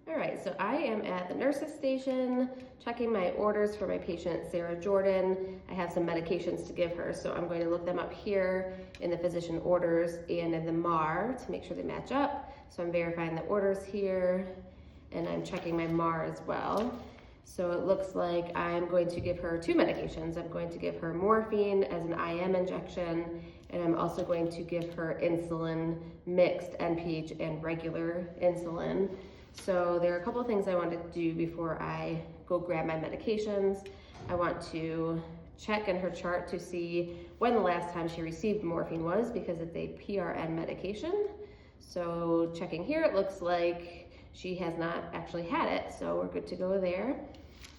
All right, so I am at the nurse's station checking my orders for my patient, Sarah Jordan. I have some medications to give her, so I'm going to look them up here in the physician orders and in the MAR to make sure they match up. So I'm verifying the orders here, and I'm checking my MAR as well. So it looks like I'm going to give her two medications. I'm going to give her morphine as an IM injection, and I'm also going to give her insulin, mixed NPH and regular insulin. So there are a couple of things I want to do before I go grab my medications. I want to check in her chart to see when the last time she received morphine was, because it's a PRN medication. So checking here, it looks like she has not actually had it, so we're good to go there.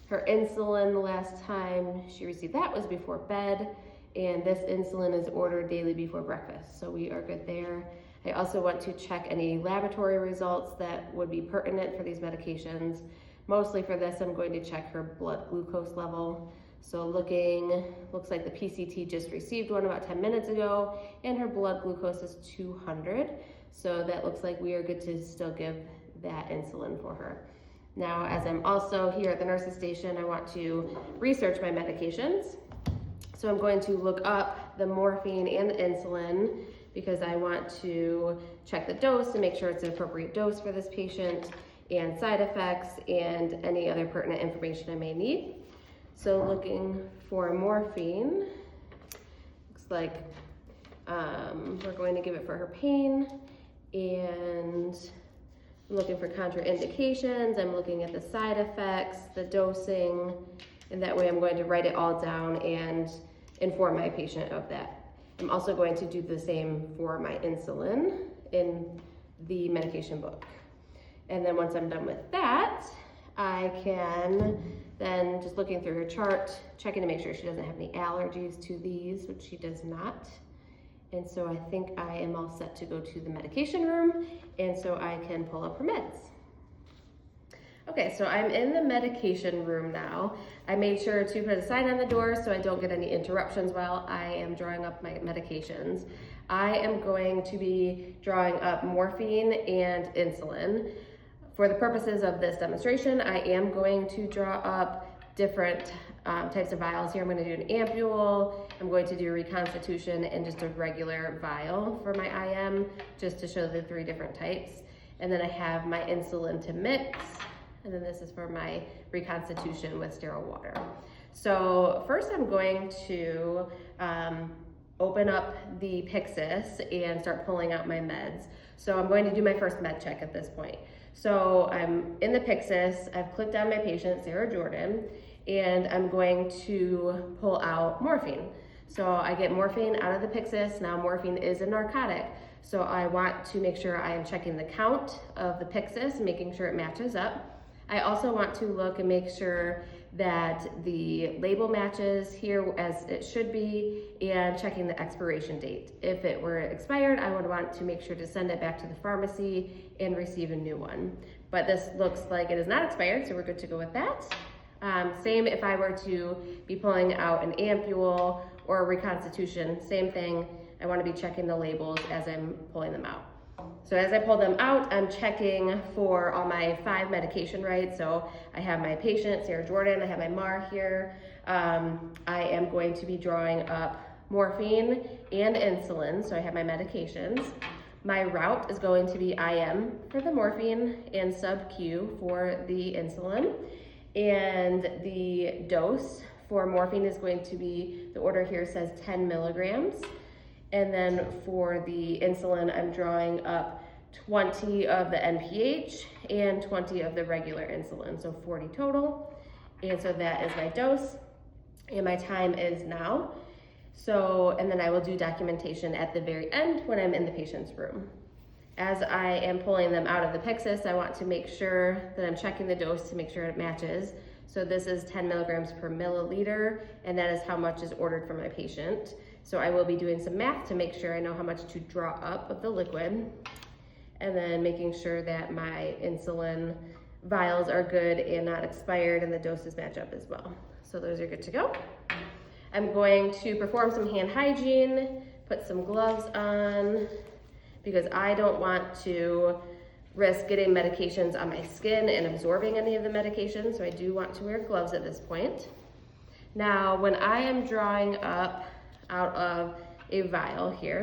Her insulin, the last time she received that was before bed, and this insulin is ordered daily before breakfast, so we are good there. I also want to check any laboratory results that would be pertinent for these medications. Mostly for this, I'm going to check her blood glucose level. So looks like the PCT just received one about 10 minutes ago, and her blood glucose is 200. So that looks like we are good to still give that insulin for her. Now, as I'm also here at the nurse's station, I want to research my medications. So I'm going to look up the morphine and the insulin because I want to check the dose to make sure it's an appropriate dose for this patient, and side effects and any other pertinent information I may need. So looking for morphine, looks like we're going to give it for her pain, and I'm looking for contraindications. I'm looking at the side effects, the dosing, and that way I'm going to write it all down and inform my patient of that. I'm also going to do the same for my insulin in the medication book. And then once I'm done with that, I can then, just looking through her chart, checking to make sure she doesn't have any allergies to these, which she does not. And so I think I am all set to go to the medication room, and so I can pull up her meds. Okay, so I'm in the medication room now. I made sure to put a sign on the door so I don't get any interruptions while I am drawing up my medications. I am going to be drawing up morphine and insulin. For the purposes of this demonstration, I am going to draw up different types of vials here. I'm going to do an ampule, I'm going to do a reconstitution, and just a regular vial for my IM, just to show the three different types. And then I have my insulin to mix, and then this is for my reconstitution with sterile water. So first I'm going to open up the Pyxis and start pulling out my meds. So I'm going to do my first med check at this point. So I'm in the Pyxis, I've clicked on my patient, Sarah Jordan, and I'm going to pull out morphine. So I get morphine out of the Pyxis. Now morphine is a narcotic, so I want to make sure I am checking the count of the Pyxis, making sure it matches up. I also want to look and make sure that the label matches here as it should be, and checking the expiration date. If it were expired, I would want to make sure to send it back to the pharmacy and receive a new one. But this looks like it is not expired, so we're good to go with that. Same if I were to be pulling out an ampule or a reconstitution, same thing. I want to be checking the labels as I'm pulling them out. So as I pull them out, I'm checking for all my 5 medication rights. So I have my patient, Sarah Jordan, I have my MAR here. I am going to be drawing up morphine and insulin, so I have my medications. My route is going to be IM for the morphine and sub-Q for the insulin. And the dose for morphine is going to be, the order here says 10 milligrams. And then for the insulin, I'm drawing up 20 of the NPH and 20 of the regular insulin, so 40 total. And so that is my dose, and my time is now. So, and then I will do documentation at the very end when I'm in the patient's room. As I am pulling them out of the Pyxis, I want to make sure that I'm checking the dose to make sure it matches. So this is 10 milligrams per milliliter, and that is how much is ordered for my patient. So I will be doing some math to make sure I know how much to draw up of the liquid, and then making sure that my insulin vials are good and not expired, and the doses match up as well. So those are good to go. I'm going to perform some hand hygiene, put some gloves on, because I don't want to risk getting medications on my skin and absorbing any of the medication, so I do want to wear gloves at this point. Now, when I am drawing up out of a vial here,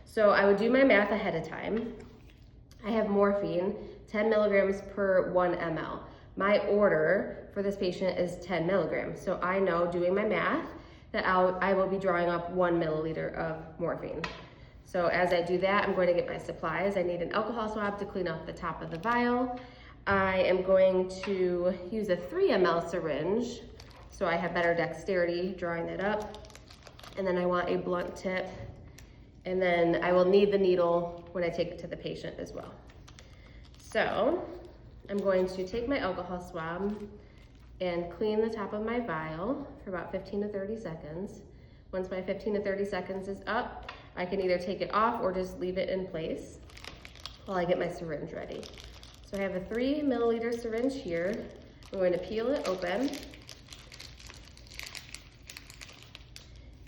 so I would do my math ahead of time. I have morphine, 10 milligrams per 1 ml. My order for this patient is 10 milligrams. So I know, doing my math, that I will be drawing up 1 milliliter of morphine. So as I do that, I'm going to get my supplies. I need an alcohol swab to clean off the top of the vial. I am going to use a 3 ml syringe, so I have better dexterity drawing that up. And then I want a blunt tip. And then I will need the needle when I take it to the patient as well. So I'm going to take my alcohol swab and clean the top of my vial for about 15 to 30 seconds. Once my 15 to 30 seconds is up, I can either take it off or just leave it in place while I get my syringe ready. So I have a 3 milliliter syringe here. I'm going to peel it open.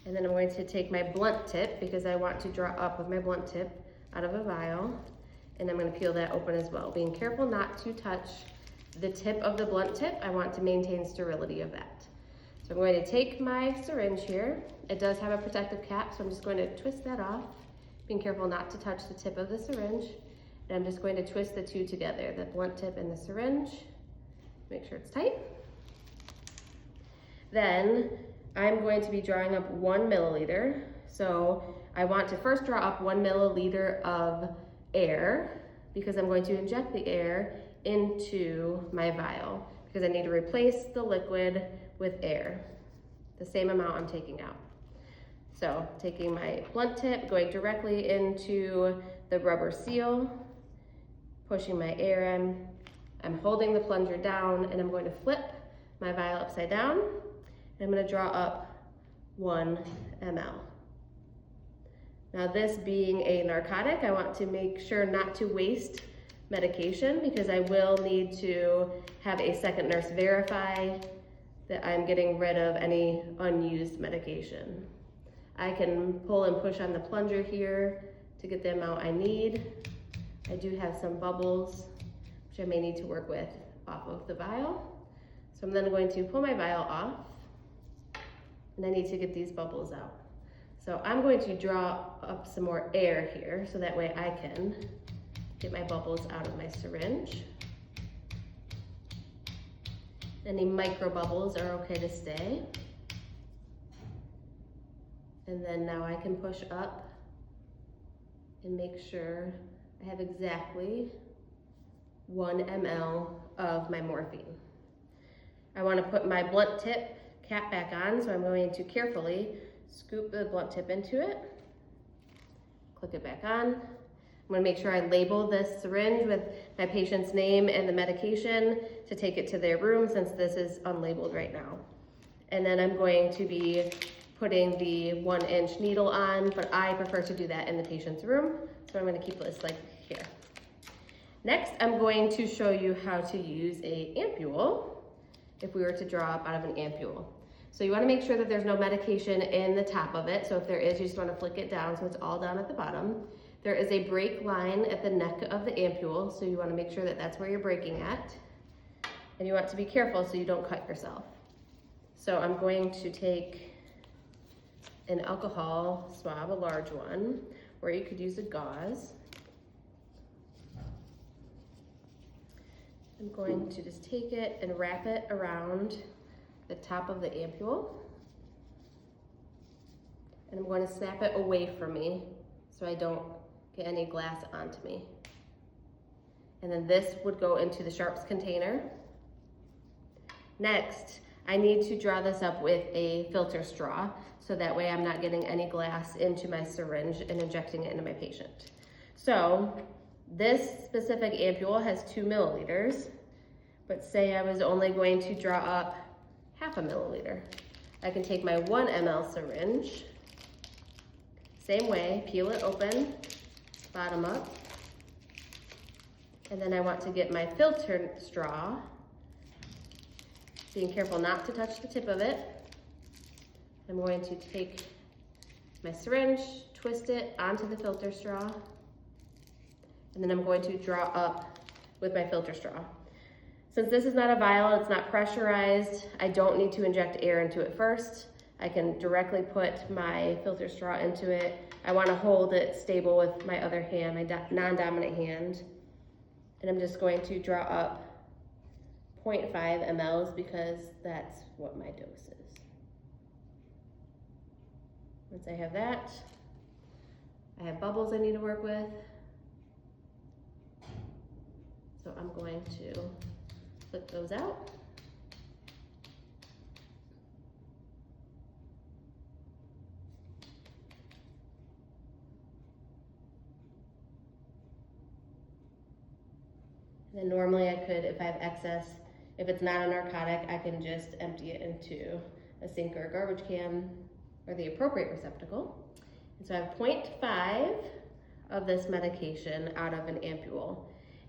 And then I'm going to take my blunt tip, because I want to draw up with my blunt tip out of a vial. And I'm going to peel that open as well, being careful not to touch the tip of the blunt tip. I want to maintain sterility of that. So I'm going to take my syringe here. It does have a protective cap, so I'm just going to twist that off, being careful not to touch the tip of the syringe. And I'm just going to twist the two together, the blunt tip and the syringe. Make sure it's tight. Then I'm going to be drawing up 1 milliliter. So I want to first draw up 1 milliliter of air, because I'm going to inject the air into my vial, because I need to replace the liquid with air, the same amount I'm taking out. So taking my blunt tip, going directly into the rubber seal, pushing my air in. I'm holding the plunger down, and I'm going to flip my vial upside down. I'm going to draw up 1 ml. Now, this being a narcotic, I want to make sure not to waste medication, because I will need to have a second nurse verify that I'm getting rid of any unused medication. I can pull and push on the plunger here to get the amount I need. I do have some bubbles, which I may need to work with off of the vial. So I'm then going to pull my vial off, and I need to get these bubbles out. So I'm going to draw up some more air here, so that way I can get my bubbles out of my syringe. Any micro bubbles are okay to stay. And then now I can push up and make sure I have exactly 1 ml of my morphine. I want to put my blunt tip cap back on, so I'm going to carefully scoop the blunt tip into it, click it back on. I'm going to make sure I label this syringe with my patient's name and the medication to take it to their room, since this is unlabeled right now. And then I'm going to be putting the 1-inch needle on, but I prefer to do that in the patient's room, so I'm going to keep this like here. Next, I'm going to show you how to use an ampule if we were to draw up out of an ampule. So you want to make sure that there's no medication in the top of it. So if there is, you just want to flick it down so it's all down at the bottom. There is a break line at the neck of the ampule, so you want to make sure that that's where you're breaking at. And you want to be careful so you don't cut yourself. So I'm going to take an alcohol swab, a large one, or you could use a gauze. I'm going to just take it and wrap it around the top of the ampule. And I'm going to snap it away from me so I don't get any glass onto me. And then this would go into the sharps container. Next, I need to draw this up with a filter straw, so that way I'm not getting any glass into my syringe and injecting it into my patient. So this specific ampule has 2 milliliters, but say I was only going to draw up 0.5 milliliter. I can take my 1 ml syringe, same way, peel it open, bottom up, and then I want to get my filter straw, being careful not to touch the tip of it. I'm going to take my syringe, twist it onto the filter straw, and then I'm going to draw up with my filter straw. Since this is not a vial, it's not pressurized, I don't need to inject air into it first. I can directly put my filter straw into it. I want to hold it stable with my other hand, my non-dominant hand. And I'm just going to draw up 0.5 mLs because that's what my dose is. Once I have that, I have bubbles I need to work with. So I'm going to flip those out. And then normally I could, if I have excess, if it's not a narcotic, I can just empty it into a sink or a garbage can or the appropriate receptacle. And so I have 0.5 of this medication out of an ampule.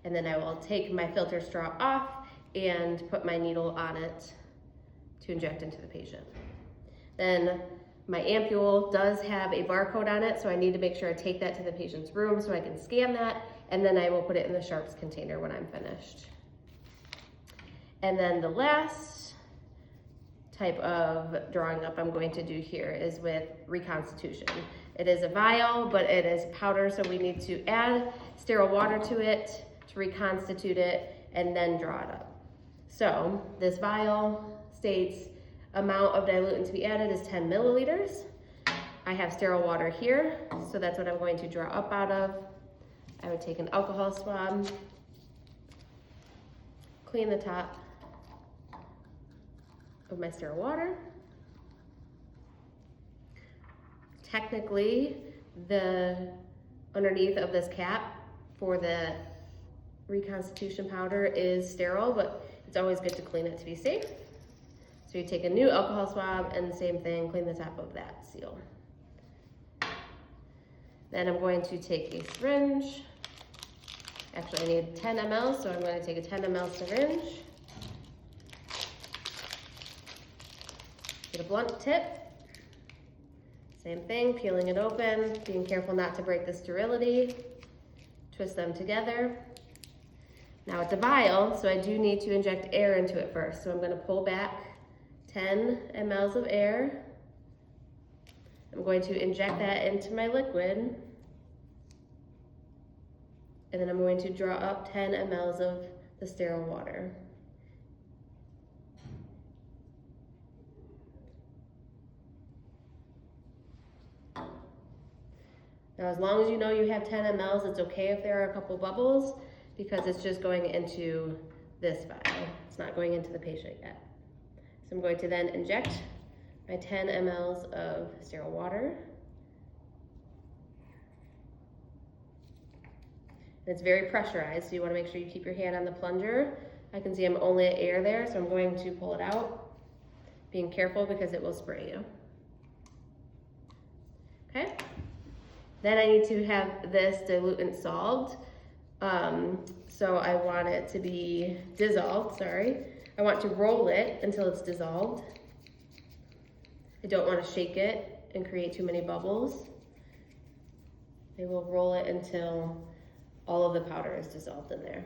And then I will take my filter straw off and put my needle on it to inject into the patient. Then my ampule does have a barcode on it, so I need to make sure I take that to the patient's room so I can scan that, and then I will put it in the sharps container when I'm finished. And then the last type of drawing up I'm going to do here is with reconstitution. It is a vial, but it is powder, so we need to add sterile water to it to reconstitute it and then draw it up. So this vial states amount of diluent to be added is 10 milliliters. I have sterile water here, so that's what I'm going to draw up out of. I would take an alcohol swab, clean the top of my sterile water. Technically, the underneath of this cap for the reconstitution powder is sterile, but it's always good to clean it to be safe. So you take a new alcohol swab and the same thing, clean the top of that seal. Then I'm going to take a syringe. Actually, I need 10 ml, so I'm going to take a 10 ml syringe. Get a blunt tip. Same thing, peeling it open, being careful not to break the sterility. Twist them together. Now it's a vial, so I do need to inject air into it first. So I'm going to pull back 10 mLs of air. I'm going to inject that into my liquid. And then I'm going to draw up 10 mLs of the sterile water. Now, as long as you know you have 10 mLs, it's okay if there are a couple bubbles because it's just going into this vial. It's not going into the patient yet. So I'm going to then inject my 10 mLs of sterile water. And it's very pressurized, so you want to make sure you keep your hand on the plunger. I can see I'm only at air there, so I'm going to pull it out, being careful because it will spray you. Okay? Then I need to have this diluent solved. So I want it to be dissolved, I want to roll it until it's dissolved. I don't want to shake it and create too many bubbles. I will roll it until all of the powder is dissolved in there.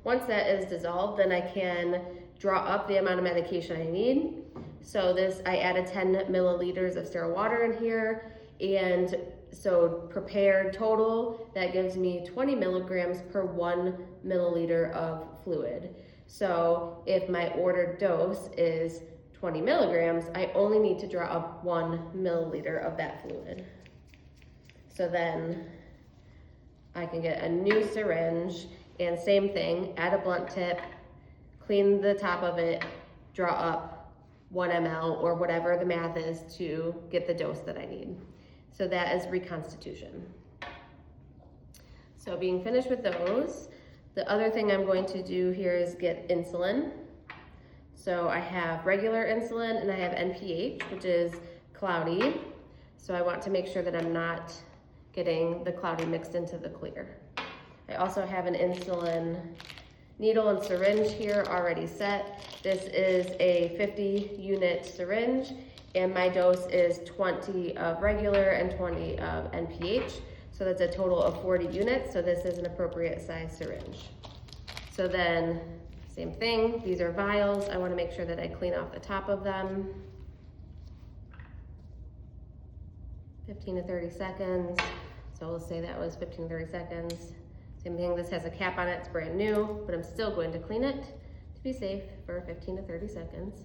Once that is dissolved, then I can draw up the amount of medication I need. So this, I added 10 milliliters of sterile water in here, and so prepared total, that gives me 20 milligrams per 1 milliliter of fluid. So if my ordered dose is 20 milligrams, I only need to draw up 1 milliliter of that fluid. So then I can get a new syringe, and same thing, add a blunt tip, clean the top of it, draw up 1 ml or whatever the math is to get the dose that I need. So that is reconstitution. So being finished with those, the other thing I'm going to do here is get insulin. So I have regular insulin and I have NPH, which is cloudy. So I want to make sure that I'm not getting the cloudy mixed into the clear. I also have an insulin needle and syringe here already set. This is a 50 unit syringe, and my dose is 20 of regular and 20 of NPH. So that's a total of 40 units, so this is an appropriate size syringe. So then, same thing, these are vials. I wanna make sure that I clean off the top of them. 15 to 30 seconds. So we'll say that was 15 to 30 seconds. Same thing, this has a cap on it, it's brand new, but I'm still going to clean it to be safe for 15 to 30 seconds.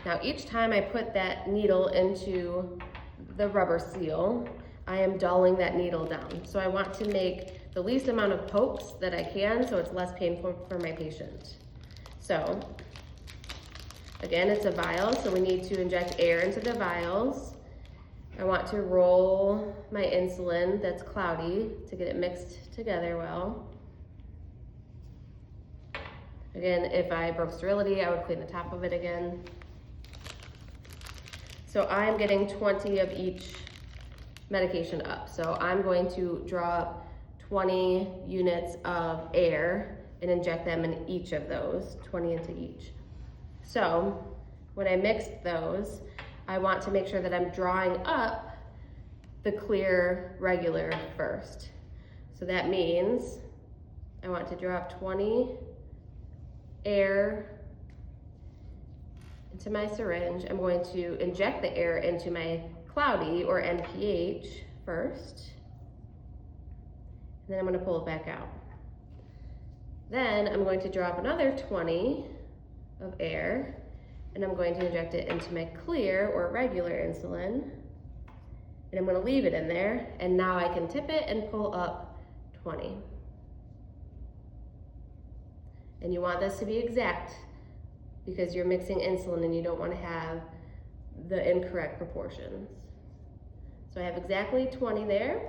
Now each time I put that needle into the rubber seal, I am dulling that needle down. So I want to make the least amount of pokes that I can so it's less painful for my patient. So, again, it's a vial, so we need to inject air into the vials. I want to roll my insulin that's cloudy to get it mixed together well. Again, if I broke sterility, I would clean the top of it again. So I'm getting 20 of each medication up. So I'm going to draw up 20 units of air and inject them in each of those, 20 into each. So when I mix those, I want to make sure that I'm drawing up the clear regular first. So that means I want to draw up 20 air into my syringe. I'm going to inject the air into my cloudy or NPH first. And then I'm going to pull it back out. Then I'm going to drop another 20 of air and I'm going to inject it into my clear or regular insulin. And I'm going to leave it in there, and now I can tip it and pull up 20. And you want this to be exact because you're mixing insulin and you don't want to have the incorrect proportions. So I have exactly 20 there.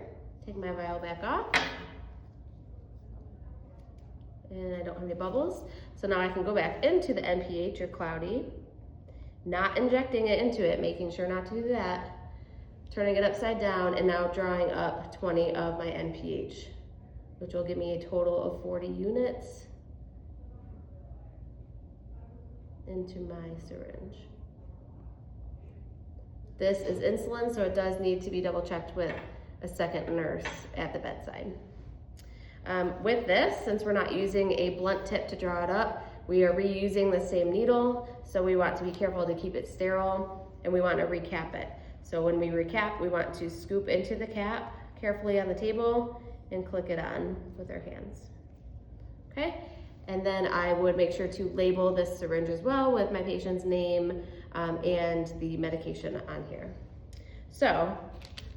Take my vial back off. And I don't have any bubbles. So now I can go back into the NPH or cloudy, not injecting it into it, making sure not to do that, turning it upside down, and now drawing up 20 of my NPH, which will give me a total of 40 units into my syringe. This is insulin, so it does need to be double checked with a second nurse at the bedside. With this, since we're not using a blunt tip to draw it up, we are reusing the same needle, so we want to be careful to keep it sterile, and we want to recap it. So when we recap, we want to scoop into the cap carefully on the table and click it on with our hands. Okay? And then I would make sure to label this syringe as well with my patient's name and the medication on here. So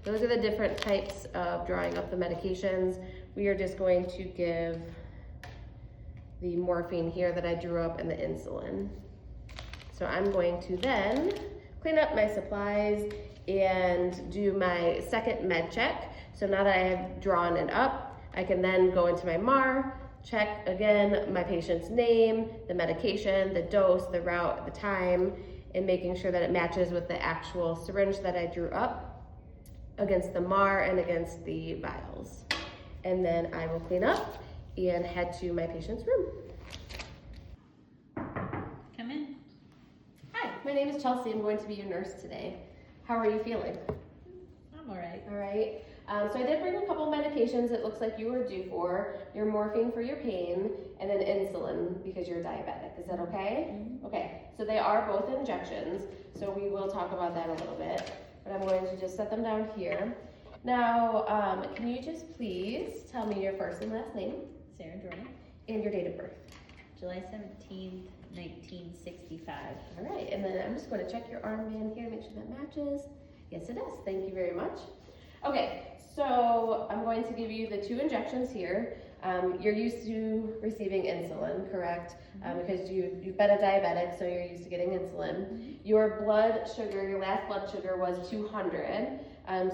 those are the different types of drawing up the medications. We are just going to give the morphine here that I drew up and the insulin. So I'm going to then clean up my supplies and do my second med check. So now that I have drawn it up, I can then go into my MAR, check again my patient's name, the medication, the dose, the route, the time, and making sure that it matches with the actual syringe that I drew up against the MAR and against the vials. And then I will clean up and head to my patient's room. Come in. Hi, my name is Chelsea. I'm going to be your nurse today. How are you feeling? I'm all right. All right. So I did bring a couple medications it looks like you were due for. Your morphine for your pain and then insulin because you're diabetic. Is that okay? Mm-hmm. Okay. So they are both injections. So we will talk about that a little bit. But I'm going to just set them down here. Now, can you just please tell me your first and last name? Sarah Jordan. And your date of birth. July 17th, 1965. All right, and then I'm just going to check your armband here to make sure that matches. Yes, it does. Thank you very much. Okay, so I'm going to give you the 2 injections here. You're used to receiving insulin, correct? Because you've been a diabetic, so you're used to getting insulin. Your blood sugar, your last blood sugar was 200,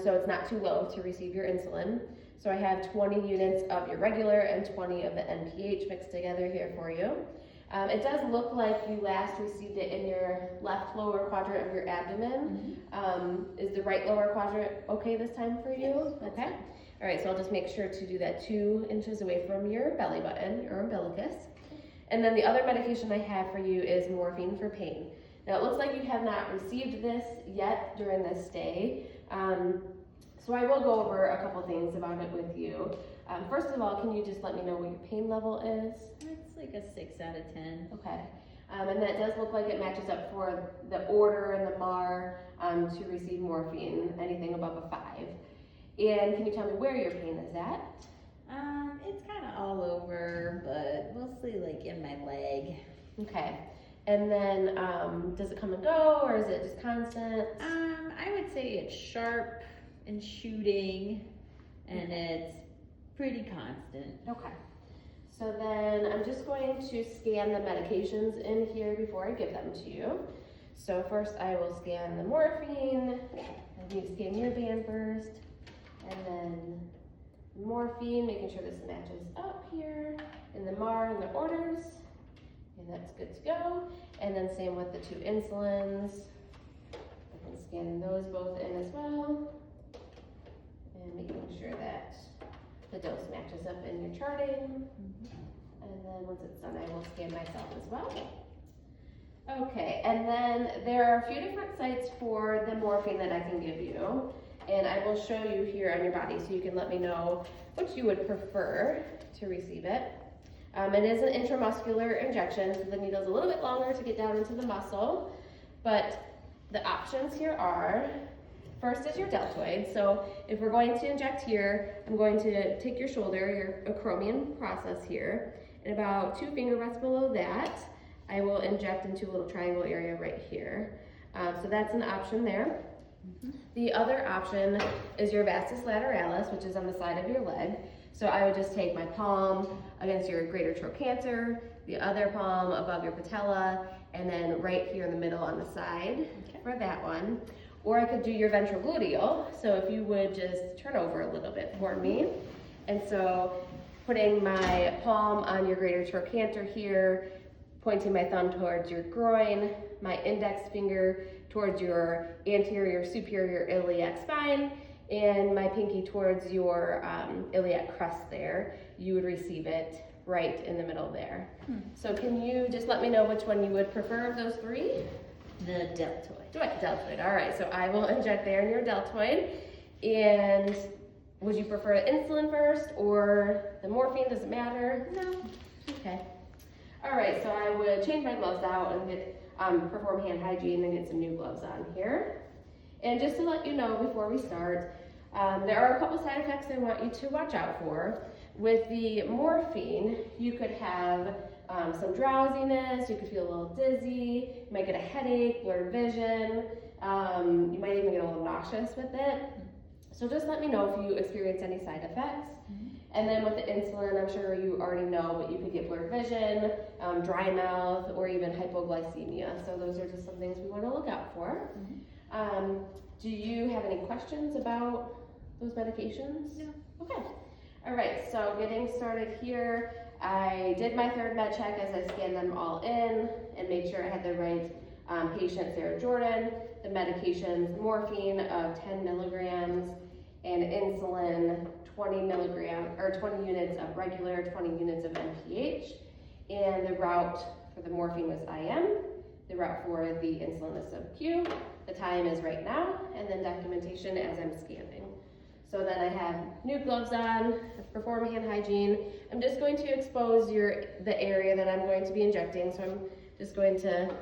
so it's not too low to receive your insulin. So I have 20 units of your regular and 20 of the NPH mixed together here for you. It does look like you last received it in your left lower quadrant of your abdomen. Is the right lower quadrant okay this time for you? Yes, Okay. All right, so I'll just make sure to do that 2 inches away from your belly button, your umbilicus. And then the other medication I have for you is morphine for pain. Now it looks like you have not received this yet during this stay. So I will go over a couple things about it with you. First of all, can you just let me know what your pain level is? It's like a 6 out of 10. Okay. And that does look like it matches up for the order and the MAR to receive morphine, anything above a 5. And can you tell me where your pain is at? It's kind of all over, but mostly like in my leg. Okay. And then does it come and go, or is it just constant? I would say it's sharp and shooting, and it's pretty constant. Okay. So then I'm just going to scan the medications in here before I give them to you. So first I will scan the morphine. I need to scan your band first, and then morphine, making sure this matches up here, and the MAR and the orders, and that's good to go. And then same with the 2 insulins. I can scan those both in as well, and making sure that the dose matches up in your charting. And then once it's done, I will scan myself as well. Okay, and then there are a few different sites for the morphine that I can give you. And I will show you here on your body so you can let me know which you would prefer to receive it. It is an intramuscular injection, so the needle's a little bit longer to get down into the muscle. But the options here are, first is your deltoid. So if we're going to inject here, I'm going to take your shoulder, your acromion process here, and about 2 finger breadths below that, I will inject into a little triangle area right here. So that's an option there. The other option is your vastus lateralis, which is on the side of your leg. So I would just take my palm against your greater trochanter, the other palm above your patella, and then right here in the middle on the side for that one. Or I could do your ventrogluteal. So if you would just turn over a little bit for me. And so putting my palm on your greater trochanter here, pointing my thumb towards your groin, my index finger towards your anterior superior iliac spine, and my pinky towards your iliac crest there, you would receive it right in the middle there. So can you just let me know which one you would prefer of those 3? The deltoid. Deltoid, all right, so I will inject there in your deltoid. And would you prefer insulin first or the morphine, does it matter? No. Okay. All right, so I would change my gloves out and get perform hand hygiene and get some new gloves on here. And just to let you know before we start, there are a couple side effects I want you to watch out for. With the morphine, you could have some drowsiness, you could feel a little dizzy, you might get a headache, blurred vision, you might even get a little nauseous with it. So just let me know if you experience any side effects. And then with the insulin, I'm sure you already know, but you could get blurred vision, dry mouth, or even hypoglycemia. So those are just some things we want to look out for. Do you have any questions about those medications? No. Okay. All right, so getting started here, I did my 3rd med check as I scanned them all in and made sure I had the right patient, Sarah Jordan, the medications, morphine of 10 milligrams and insulin 20 units of regular, 20 units of NPH, and the route for the morphine was IM, the route for the insulin is sub-Q, the time is right now, and then documentation as I'm scanning. So then I have new gloves on, perform hand hygiene. I'm just going to expose the area that I'm going to be injecting, so I'm just going to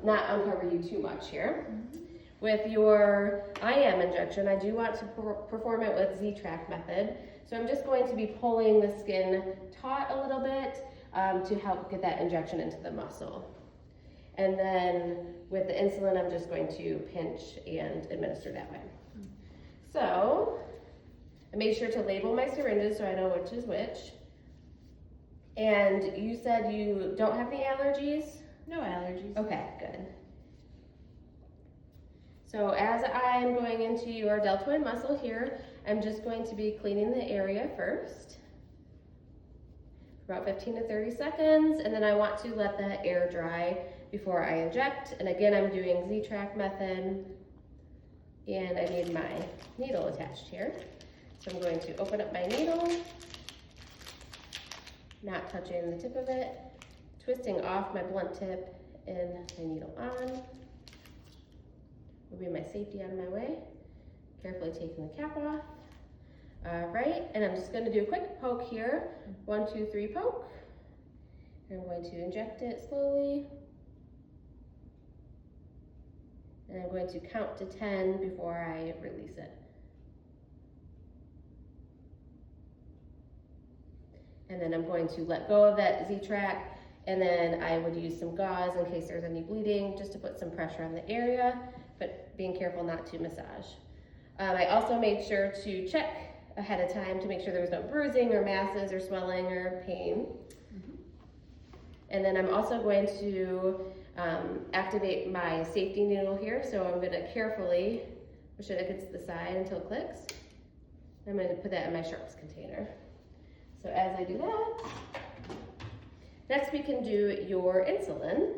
not uncover you too much here. With your IM injection, I do want to perform it with Z-Track method. So I'm just going to be pulling the skin taut a little bit to help get that injection into the muscle. And then with the insulin, I'm just going to pinch and administer that way. So I made sure to label my syringes so I know which is which. And you said you don't have any allergies? No allergies. Okay, good. So as I'm going into your deltoid muscle here, I'm just going to be cleaning the area first. About 15 to 30 seconds, and then I want to let that air dry before I inject. And again, I'm doing Z-Track method, and I need my needle attached here. So I'm going to open up my needle, not touching the tip of it, twisting off my blunt tip and my needle on. Moving my safety out of my way. Carefully taking the cap off. All right, and I'm just gonna do a quick poke here. 1, 2, 3, poke. I'm going to inject it slowly. And I'm going to count to 10 before I release it. And then I'm going to let go of that Z-Track, and then I would use some gauze in case there's any bleeding, just to put some pressure on the area, but being careful not to massage. I also made sure to check ahead of time to make sure there was no bruising or masses or swelling or pain. And then I'm also going to activate my safety needle here. So I'm gonna carefully push it against the side until it clicks. I'm gonna put that in my sharps container. So as I do that, next we can do your insulin.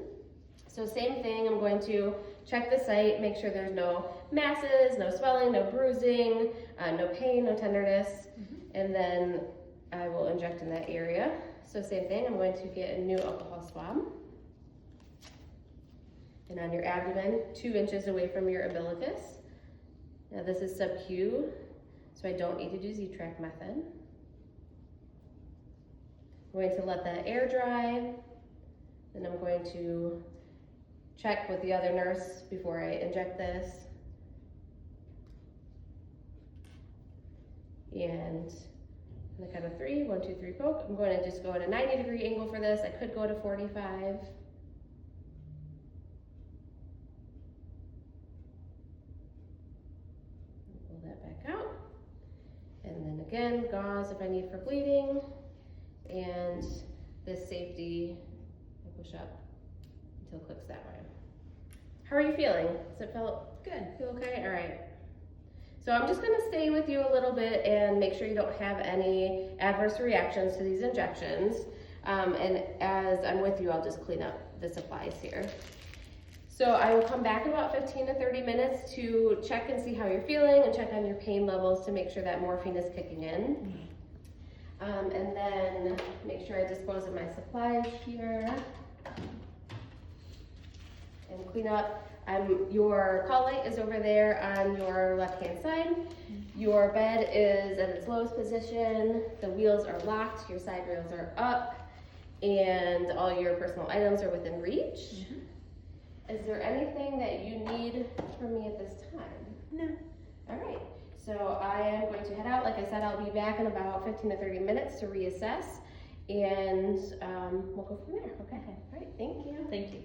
So same thing, I'm going to check the site, make sure there's no masses, no swelling, no bruising, no pain, no tenderness, and then I will inject in that area. So same thing, I'm going to get a new alcohol swab. And on your abdomen, 2 inches away from your umbilicus. Now this is sub-Q, so I don't need to do Z-Track method. I'm going to let that air dry, and I'm going to check with the other nurse before I inject this. And on the count of 3, 1, 2, 3, poke. I'm going to just go at a 90-degree angle for this. I could go to 45. Pull that back out. And then again, gauze if I need for bleeding. And this safety, I push up until it clicks that way. How are you feeling? Does it feel Good. Feel okay? All right. So I'm just gonna stay with you a little bit and make sure you don't have any adverse reactions to these injections. And as I'm with you, I'll just clean up the supplies here. So I will come back in about 15 to 30 minutes to check and see how you're feeling and check on your pain levels to make sure that morphine is kicking in. And then make sure I dispose of my supplies here and clean up. Your call light is over there on your left-hand side. Your bed is at its lowest position. The wheels are locked, your side rails are up, and all your personal items are within reach. Is there anything that you need from me at this time? No. All right, so I am going to head out. Like I said, I'll be back in about 15 to 30 minutes to reassess, and we'll go from there, okay? All right, thank you. Thank you.